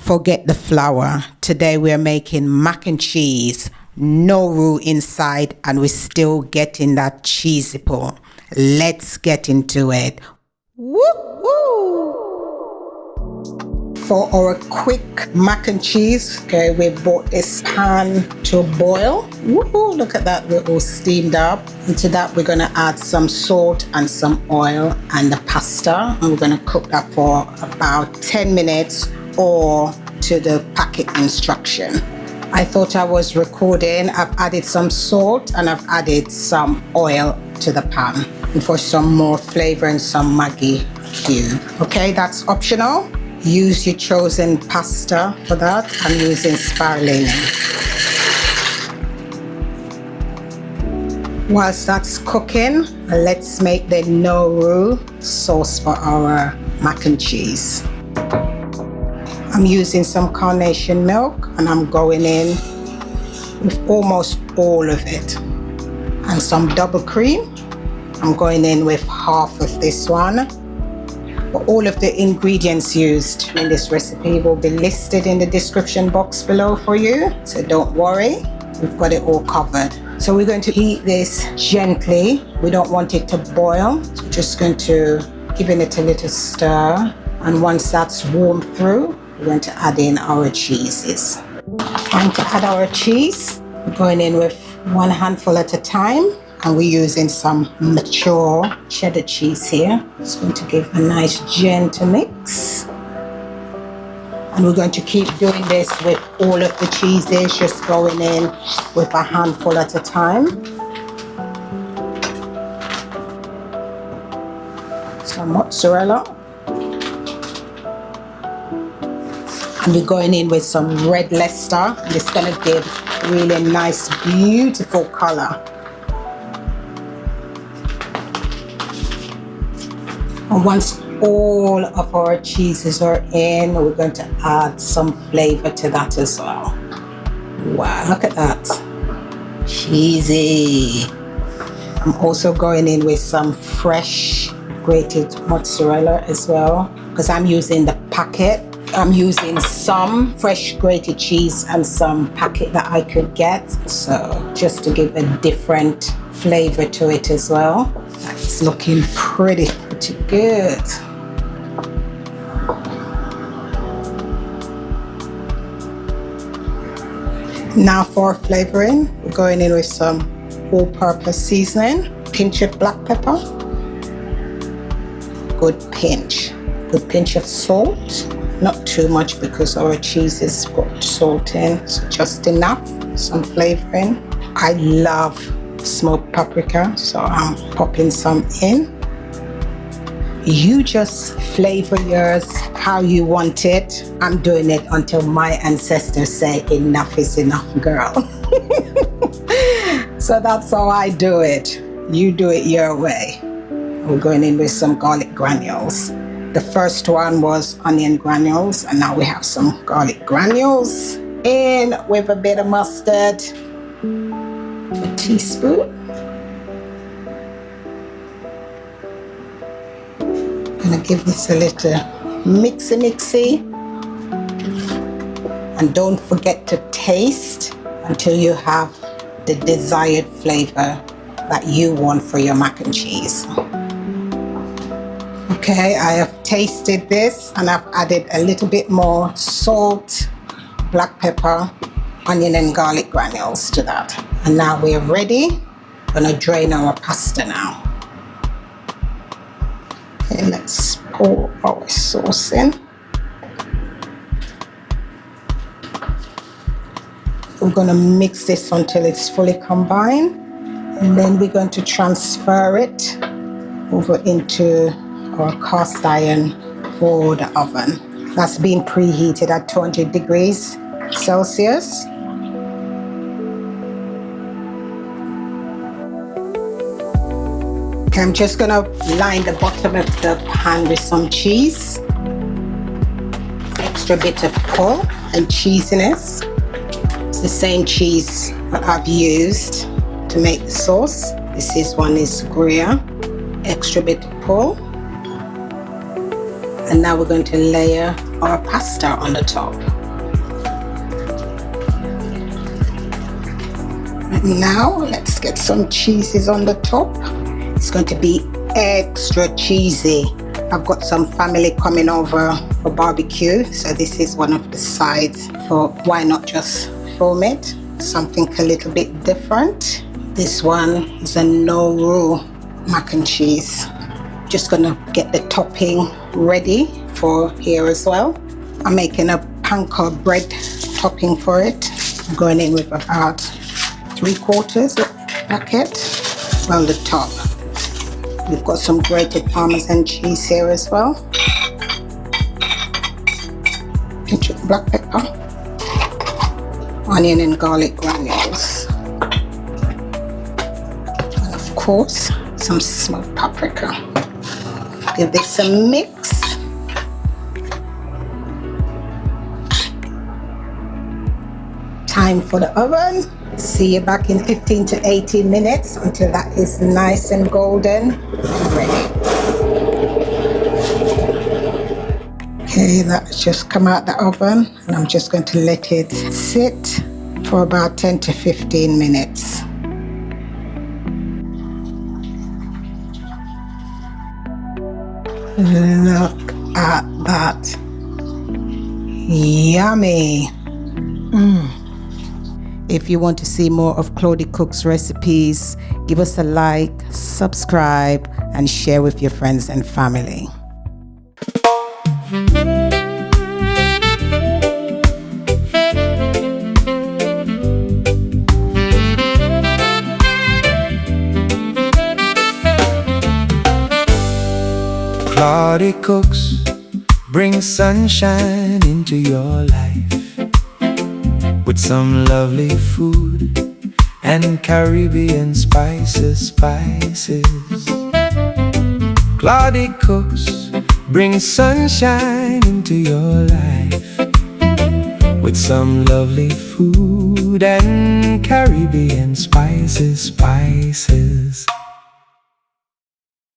Forget the flour. Today we're making mac and cheese. No roux inside, and we're still getting that cheesepull. Let's get into it. Woo-hoo! For our quick mac and cheese, okay, we brought this pan to boil. Woo-hoo! Look at that, we're all steamed up. Into that, we're gonna add some salt and some oil and the pasta, and we're gonna cook that for about 10 minutes or to the packet instruction. I thought I was recording. I've added some salt and I've added some oil to the pan, and for some more flavor and some Maggi cube. Okay, that's optional. Use your chosen pasta for that. I'm using spirulina. Whilst that's cooking, let's make the no roux sauce for our mac and cheese. I'm using some carnation milk and I'm going in with almost all of it. And some double cream. I'm going in with half of this one. But all of the ingredients used in this recipe will be listed in the description box below for you. So don't worry, we've got it all covered. So we're going to heat this gently. We don't want it to boil. So we're just going to give it a little stir. And once that's warmed through, we're going to add in our cheeses. Going to add our cheese. We're going in with one handful at a time, and we're using some mature cheddar cheese here. It's going to give a nice gentle mix. And we're going to keep doing this with all of the cheeses, just going in with a handful at a time. Some mozzarella. And we're going in with some red Leicester, and it's going to give really nice, beautiful color. And once all of our cheeses are in, we're going to add some flavor to that as well. Wow, look at that. Cheesy. I'm also going in with some fresh grated mozzarella as well, because I'm using the packet. I'm using some fresh grated cheese and some packet that I could get. So just to give a different flavor to it as well. It's looking pretty good. Now for flavoring, we're going in with some all-purpose seasoning, pinch of black pepper, good pinch of salt. Not too much because our cheese has got salt in, so just enough, some flavoring. I love smoked paprika, so I'm popping some in. You just flavor yours how you want it. I'm doing it until my ancestors say enough is enough, girl. So that's how I do it. You do it your way. We're going in with some garlic granules. The first one was onion granules, and now we have some garlic granules. In with a bit of mustard, a teaspoon. Gonna give this a little mixy. And don't forget to taste until you have the desired flavor that you want for your mac and cheese. Okay, I have tasted this and I've added a little bit more salt, black pepper, onion and garlic granules to that. And now we're ready. I'm gonna drain our pasta now. Okay, let's pour our sauce in. We're gonna mix this until it's fully combined. And then we're going to transfer it over into our cast iron for the oven. That's been preheated at 200 degrees Celsius. Okay, I'm just gonna line the bottom of the pan with some cheese. Extra bit of pull and cheesiness. It's the same cheese that I've used to make the sauce. This one is Gruyere. Extra bit of pull. And now we're going to layer our pasta on the top. And now let's get some cheeses on the top. It's going to be extra cheesy. I've got some family coming over for barbecue, so this is one of the sides. For why not just film it? Something a little bit different. This one is a no roux mac and cheese. Just gonna get the topping ready for here as well. I'm making a panko bread topping for it. I'm going in with about 3/4 packet on the top. We've got some grated Parmesan cheese here as well. Pinch of black pepper. Onion and garlic granules. And of course, some smoked paprika. Give this a mix. Time for the oven. See you back in 15 to 18 minutes until that is nice and golden and ready. Okay, that's just come out the oven and I'm just going to let it sit for about 10 to 15 minutes. Look at that. Yummy. If you want to see more of Claudie Cooks recipes, give us a like, subscribe, and share with your friends and family. Claudie Cooks bring sunshine into your life with some lovely food and Caribbean spices. Claudie Cooks bring sunshine into your life with some lovely food and Caribbean spices.